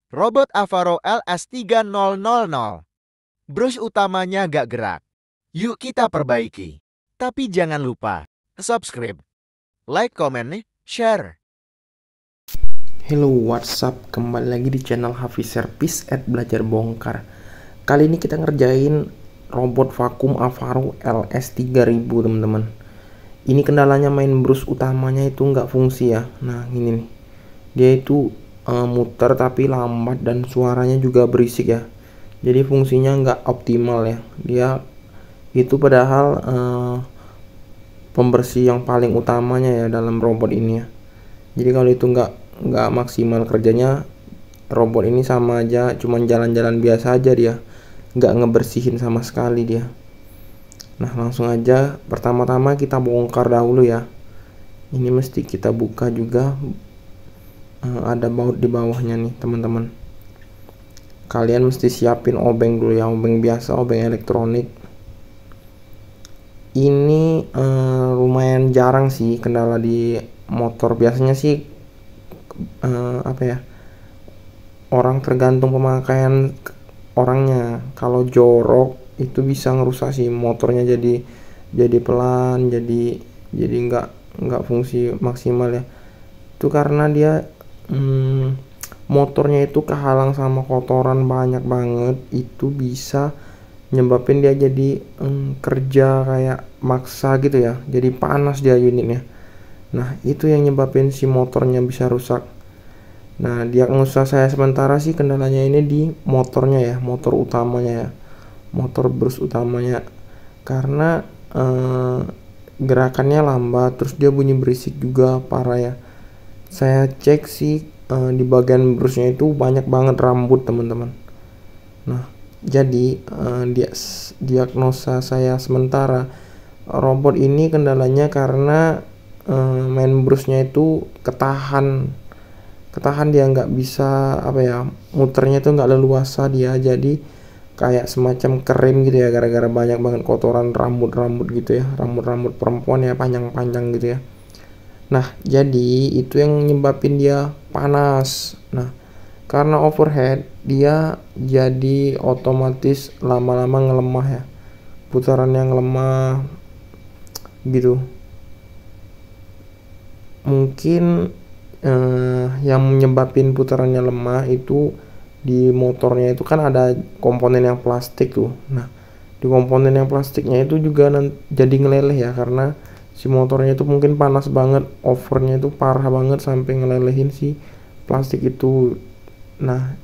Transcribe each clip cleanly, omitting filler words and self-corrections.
Robot Avaro LS3000. Brush utamanya gak gerak. Yuk kita perbaiki. Tapi jangan lupa subscribe, like, komen, share. Hello, what's up? Kembali lagi di channel Hafiz Service at Belajar Bongkar. Kali ini kita ngerjain robot vakum Avaro LS3000, teman-teman. Ini kendalanya main brush utamanya itu nggak fungsi ya. Nah, ini nih. Dia itu muter tapi lambat dan suaranya juga berisik ya. Jadi fungsinya nggak optimal ya. Dia itu padahal pembersih yang paling utamanya ya dalam robot ini ya. Jadi kalau itu nggak maksimal kerjanya, robot ini sama aja cuman jalan-jalan biasa aja, dia nggak ngebersihin sama sekali dia. Nah, langsung aja pertama-tama kita bongkar dahulu ya. Ini mesti kita buka juga, ada baut di bawahnya nih teman-teman. Kalian mesti siapin obeng dulu ya, obeng biasa, obeng elektronik. Ini lumayan jarang sih kendala di motor. Biasanya sih orang tergantung pemakaian orangnya. Kalau jorok itu bisa ngerusak sih motornya, jadi pelan, jadi nggak fungsi maksimal ya. Itu karena dia motornya itu kehalang sama kotoran banyak banget. Itu bisa nyebabin dia jadi kerja kayak maksa gitu ya, jadi panas dia unitnya. Nah, itu yang nyebabin si motornya bisa rusak. Nah, diagnosa saya sementara sih kendalanya ini di motornya ya, motor utamanya ya, motor brush utamanya. Karena gerakannya lambat, terus dia bunyi berisik juga parah ya. Saya cek sih di bagian brushnya itu banyak banget rambut, teman-teman. Nah, jadi diagnosa saya sementara robot ini kendalanya karena main brushnya itu ketahan dia nggak bisa muternya itu nggak leluasa dia, jadi kayak semacam kering gitu ya, gara-gara banyak banget kotoran rambut gitu ya, rambut perempuan ya, panjang gitu ya. Nah, jadi itu yang nyebabin dia panas. Nah, karena overhead dia jadi otomatis lama-lama ngelemah ya, putarannya ngelemah gitu. Mungkin yang menyebabin putarannya lemah itu di motornya itu kan ada komponen yang plastik tuh. Nah, di komponen yang plastiknya itu juga jadi ngeleleh ya, karena si motornya itu mungkin panas banget, overnya itu parah banget sampai ngelelehin si plastik itu. Nah,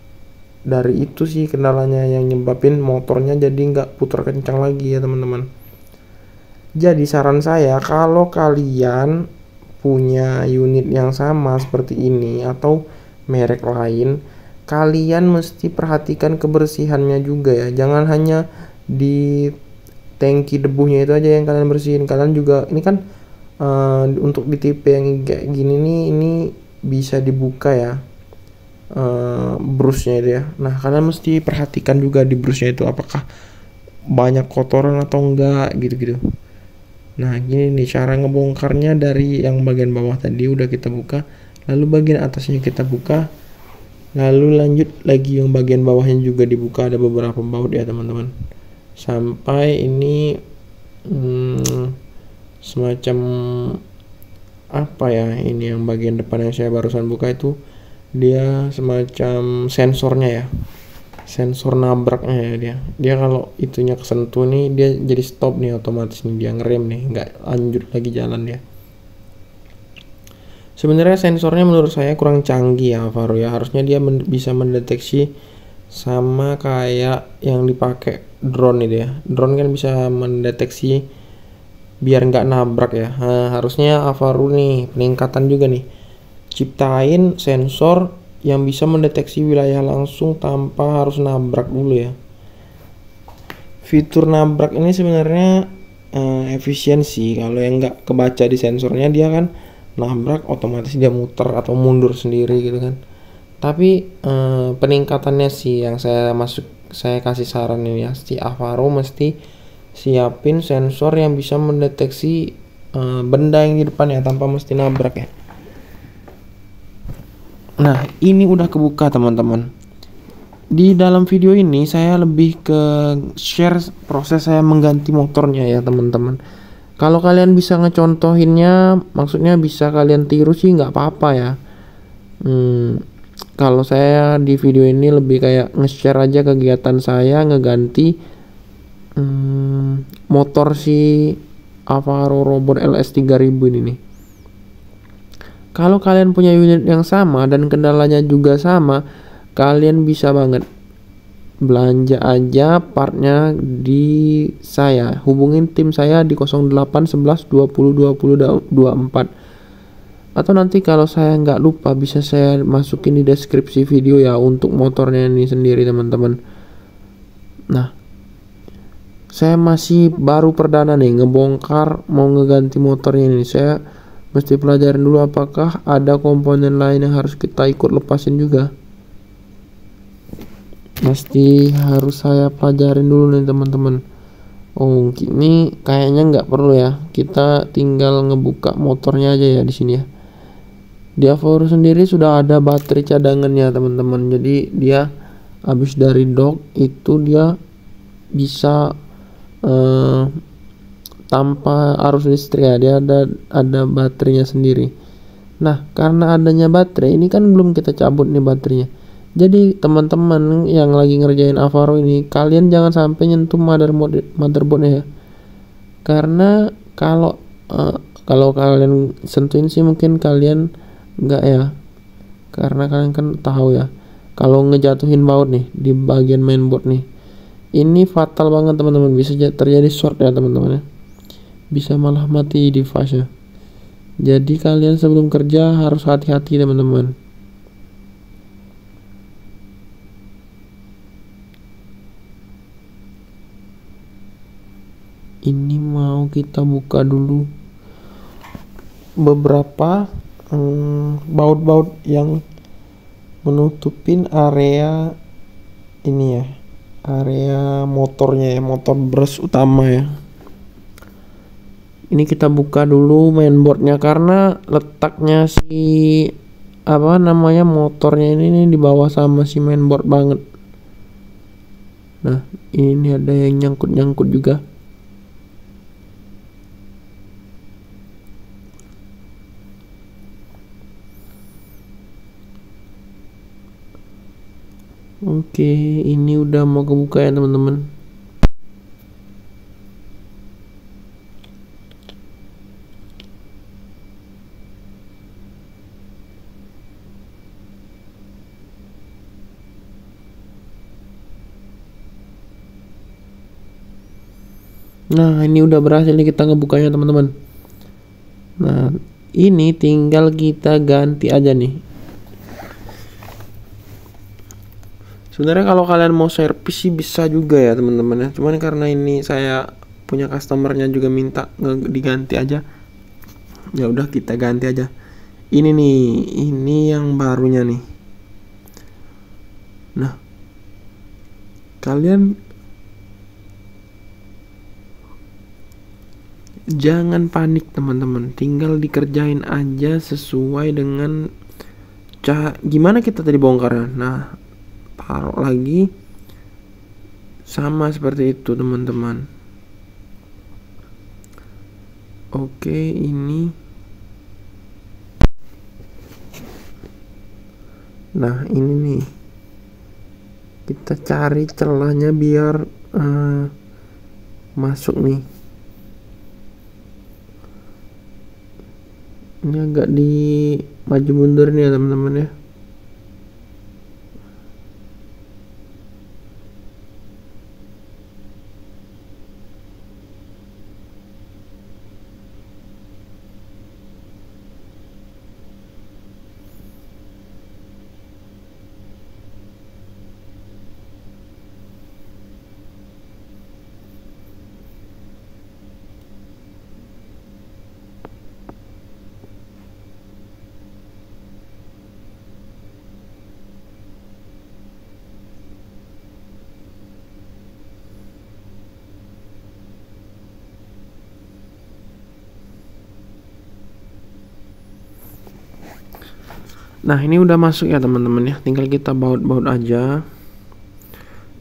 dari itu sih kendalanya yang nyebabin motornya jadi nggak putar kencang lagi ya, teman-teman. Jadi saran saya, kalau kalian punya unit yang sama seperti ini atau merek lain, kalian mesti perhatikan kebersihannya juga ya. Jangan hanya di tangki debunya itu aja yang kalian bersihin. Kalian juga ini kan untuk di tipe yang kayak gini nih, ini bisa dibuka ya brushnya itu ya. Nah, kalian mesti perhatikan juga di brushnya itu apakah banyak kotoran atau enggak gitu. Nah, gini nih cara ngebongkarnya. Dari yang bagian bawah tadi udah kita buka, lalu bagian atasnya kita buka, lalu lanjut lagi yang bagian bawahnya juga dibuka. Ada beberapa baut ya, teman-teman, sampai ini semacam ini yang bagian depan yang saya barusan buka itu, dia semacam sensornya ya, sensor nabraknya ya. Dia kalau itunya kesentuh nih, dia jadi stop nih otomatis nih, dia ngerem nih, nggak lanjut lagi jalan dia. Sebenarnya sensornya menurut saya kurang canggih ya Avaro ya. Harusnya dia bisa mendeteksi sama kayak yang dipakai drone itu ya. Drone kan bisa mendeteksi biar nggak nabrak ya. Nah, harusnya Avaro nih peningkatan juga nih, ciptain sensor yang bisa mendeteksi wilayah langsung tanpa harus nabrak dulu ya. Fitur nabrak ini sebenarnya efisiensi. Kalau yang nggak kebaca di sensornya, dia kan nabrak otomatis dia muter atau mundur sendiri gitu kan. Tapi peningkatannya sih yang saya kasih saran ini ya, si Avaro mesti siapin sensor yang bisa mendeteksi benda yang di depan ya tanpa mesti nabrak ya. Nah, ini udah kebuka teman-teman. di dalam video ini saya lebih ke share proses saya mengganti motornya ya teman-teman. Kalau kalian bisa ngecontohinnya, maksudnya bisa kalian tiru sih nggak apa-apa ya. Kalau saya di video ini lebih kayak nge-share aja kegiatan saya ngeganti motor si Avaro Robot LS 3000 ini nih. Kalau kalian punya unit yang sama dan kendalanya juga sama, kalian bisa banget belanja aja partnya di saya. Hubungin tim saya di 08 11 20 20 24. Atau nanti kalau saya nggak lupa bisa saya masukin di deskripsi video ya untuk motornya ini sendiri teman-teman. Nah, saya masih baru perdana nih ngebongkar mau ngeganti motornya ini. Saya mesti pelajarin dulu apakah ada komponen lain yang harus kita ikut lepasin juga. Pasti harus saya pelajarin dulu nih teman-teman. Oh, ini kayaknya nggak perlu ya. Kita tinggal ngebuka motornya aja ya di sini ya. Di Avaro sendiri sudah ada baterai cadangannya teman-teman. Jadi dia habis dari dock itu dia bisa tanpa arus listrik ya, dia ada baterainya sendiri. Nah, karena adanya baterai ini kan belum kita cabut nih baterainya. Jadi teman-teman yang lagi ngerjain Avaro ini, kalian jangan sampai nyentuh motherboardnya ya. Karena kalau kalian sentuhin sih mungkin kalian enggak ya. Karena kalian kan tahu ya, kalau ngejatuhin baut nih di bagian mainboard nih, ini fatal banget teman-teman, bisa terjadi short ya teman-teman ya. Bisa malah mati device ya. Jadi kalian sebelum kerja harus hati-hati teman-teman. Ini mau kita buka dulu beberapa baut-baut yang menutupin area ini ya, area motornya ya, motor brush utama ya. Ini kita buka dulu mainboardnya karena letaknya si motornya ini di bawah sama si mainboard banget. Nah, ini ada yang nyangkut-nyangkut juga. Oke, ini udah mau kebuka ya teman-teman. Nah, ini udah berhasil nih kita ngebukanya teman-teman. Nah, ini tinggal kita ganti aja nih. Sebenarnya kalau kalian mau servis sih bisa juga ya teman-teman ya. Cuman karena ini saya punya customernya juga minta diganti aja. Ya udah kita ganti aja. Ini nih, ini yang barunya nih. Nah, kalian jangan panik teman-teman, tinggal dikerjain aja sesuai dengan gimana kita tadi bongkarnya. Nah, taruh lagi sama seperti itu teman-teman. Oke, ini nah ini nih kita cari celahnya biar masuk nih. Ini agak di maju mundur nih ya teman-teman ya. Nah, ini udah masuk ya teman-teman ya, tinggal kita baut-baut aja.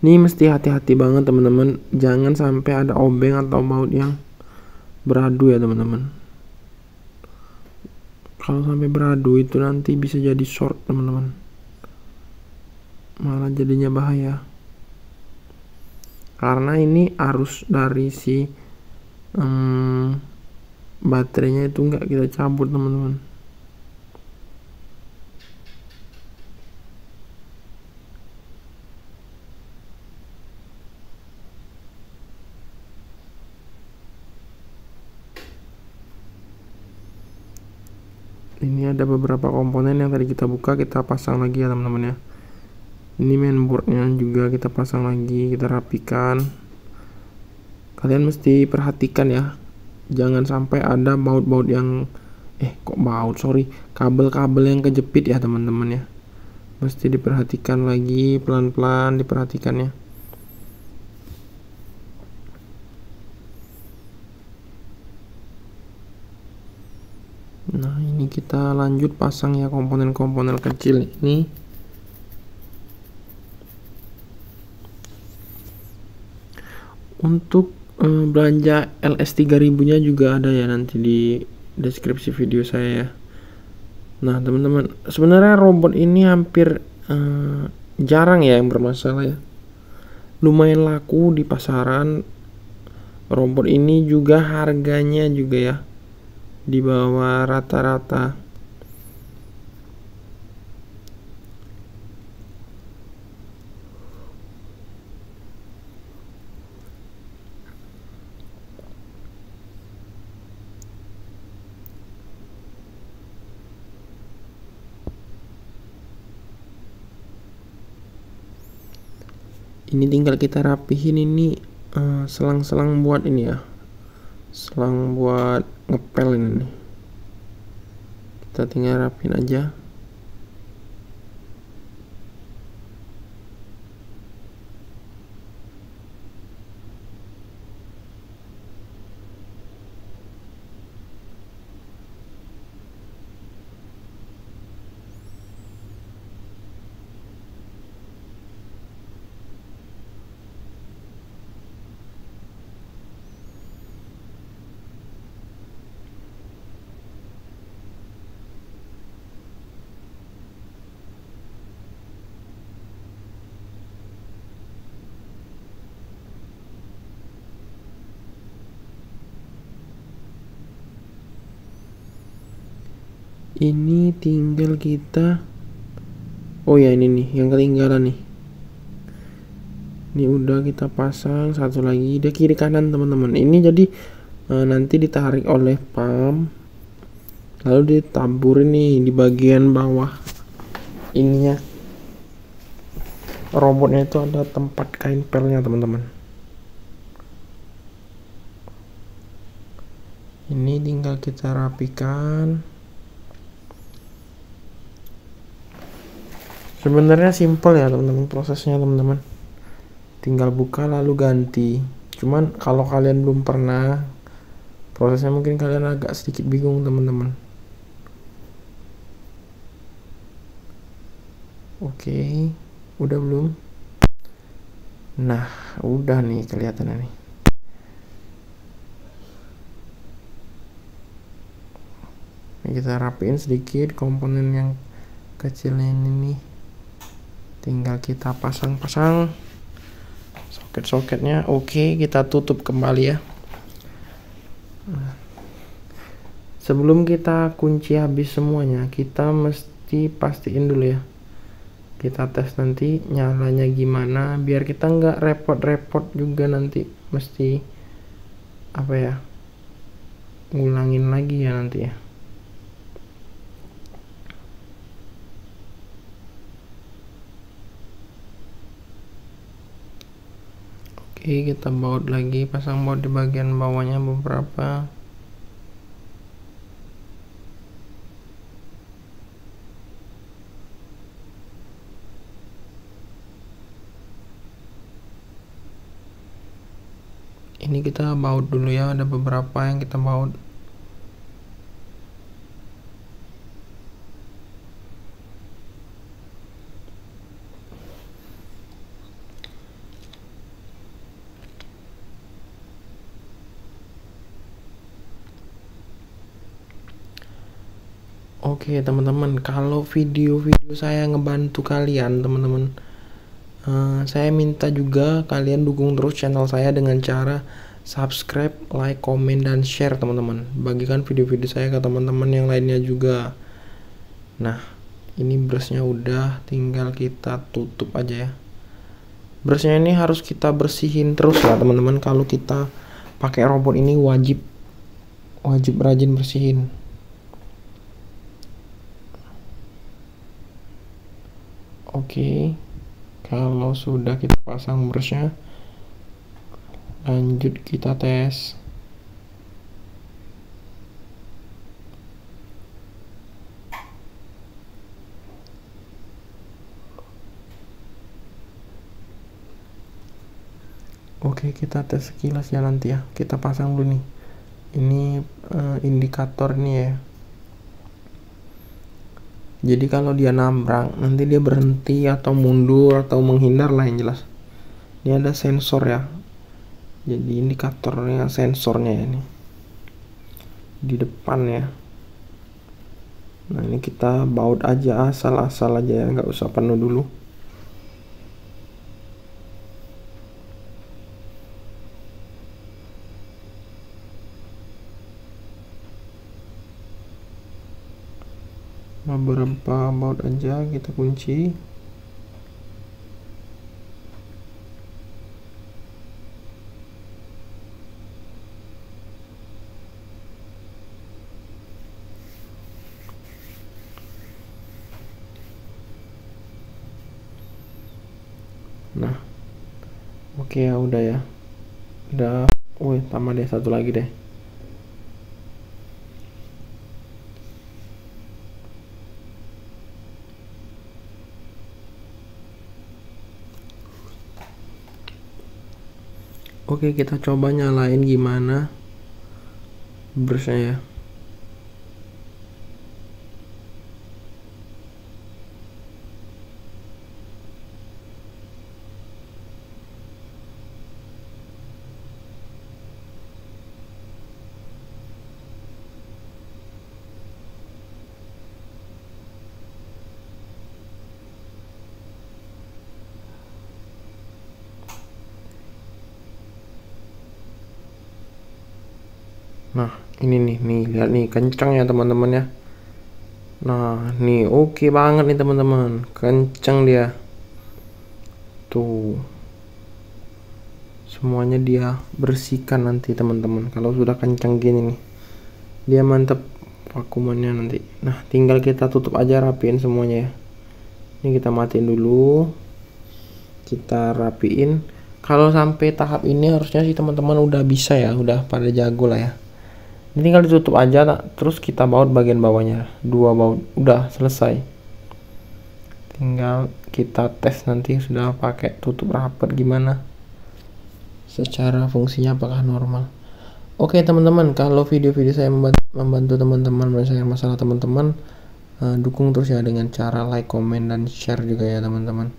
Ini mesti hati-hati banget teman-teman, jangan sampai ada obeng atau baut yang beradu ya teman-teman. Kalau sampai beradu itu nanti bisa jadi short teman-teman, malah jadinya bahaya. Karena ini arus dari si baterainya itu nggak kita cabut teman-teman. Ini ada beberapa komponen yang tadi kita buka, kita pasang lagi ya teman-teman ya. Ini mainboardnya juga kita pasang lagi, kita rapikan. Kalian mesti perhatikan ya, jangan sampai ada baut-baut yang kabel-kabel yang kejepit ya teman-teman ya. Mesti diperhatikan lagi, pelan-pelan diperhatikan ya. Nah, ini kita lanjut pasang ya komponen-komponen kecil ini. Untuk belanja LS3000 nya juga ada ya nanti di deskripsi video saya ya. Nah teman-teman, sebenarnya robot ini hampir jarang ya yang bermasalah ya. Lumayan laku di pasaran. Robot ini juga harganya juga ya di bawah rata-rata. Ini tinggal kita rapihin ini selang-selang buat ini ya, selang buat ngepel ini. Kita tinggal rapihin aja. Ini tinggal kita, oh ya ini nih yang ketinggalan nih. Ini udah kita pasang, satu lagi dia kiri kanan teman-teman. Ini jadi nanti ditarik oleh pump, lalu ditabur nih di bagian bawah ininya. Robotnya itu ada tempat kain pelnya teman-teman. Ini tinggal kita rapikan. Sebenarnya simple ya teman-teman prosesnya teman-teman. Tinggal buka lalu ganti. Cuman kalau kalian belum pernah, prosesnya mungkin kalian agak sedikit bingung teman-teman. Oke, udah belum? Nah, udah nih kelihatan nih. Ini kita rapiin sedikit komponen yang kecilnya ini nih. Tinggal kita pasang-pasang soket-soketnya. Oke, kita tutup kembali ya. Sebelum kita kunci habis semuanya, kita mesti pastiin dulu ya, kita tes nanti nyalanya gimana biar kita nggak repot-repot juga nanti mesti apa ya, ngulangin lagi ya nanti ya. Oke, kita baut lagi, pasang baut di bagian bawahnya beberapa. Ini kita baut dulu ya, ada beberapa yang kita baut. Oke teman-teman, kalau video-video saya ngebantu kalian teman-teman, saya minta juga kalian dukung terus channel saya dengan cara subscribe, like, komen, dan share teman-teman. Bagikan video-video saya ke teman-teman yang lainnya juga. Nah, ini brushnya udah, tinggal kita tutup aja ya. Brushnya ini harus kita bersihin terus ya teman-teman. Kalau kita pakai robot ini wajib rajin bersihin. Oke, kalau sudah kita pasang brushnya, lanjut kita tes. Oke, kita tes sekilas ya nanti ya. Kita pasang dulu nih. Ini indikator nih ya. Jadi kalau dia nabrak, nanti dia berhenti atau mundur atau menghindar lah yang jelas. Ini ada sensor ya. Jadi indikatornya sensornya ya ini. Di depan ya. Nah, ini kita baut aja asal-asal aja ya, nggak usah penuh dulu. Beberapa baut aja kita kunci. Nah, oke ya udah ya. Udah, wih tambah deh satu lagi deh. Oke, kita coba nyalain gimana brushnya ya. Nah, ini nih lihat nih kencang ya teman-teman ya. Nah, nih oke banget nih teman-teman, kencang dia. Tuh. Semuanya dia bersihkan nanti teman-teman. Kalau sudah kencang gini nih, dia mantep vakumannya nanti. Nah, tinggal kita tutup aja, rapiin semuanya ya. Ini kita matiin dulu. Kita rapiin. Kalau sampai tahap ini harusnya sih teman-teman udah bisa ya, udah pada jago lah ya. Ini tinggal ditutup aja, terus kita baut bagian bawahnya, 2 baut, udah selesai. Tinggal kita tes nanti sudah pakai tutup rapat gimana, secara fungsinya apakah normal. Oke teman-teman, kalau video-video saya membantu teman-teman menyelesaikan masalah teman-teman, dukung terus ya dengan cara like, komen, dan share juga ya teman-teman.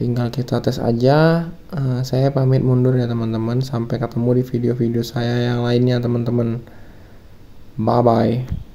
Tinggal kita tes aja. Saya pamit mundur ya teman-teman. Sampai ketemu di video-video saya yang lainnya teman-teman. Bye bye.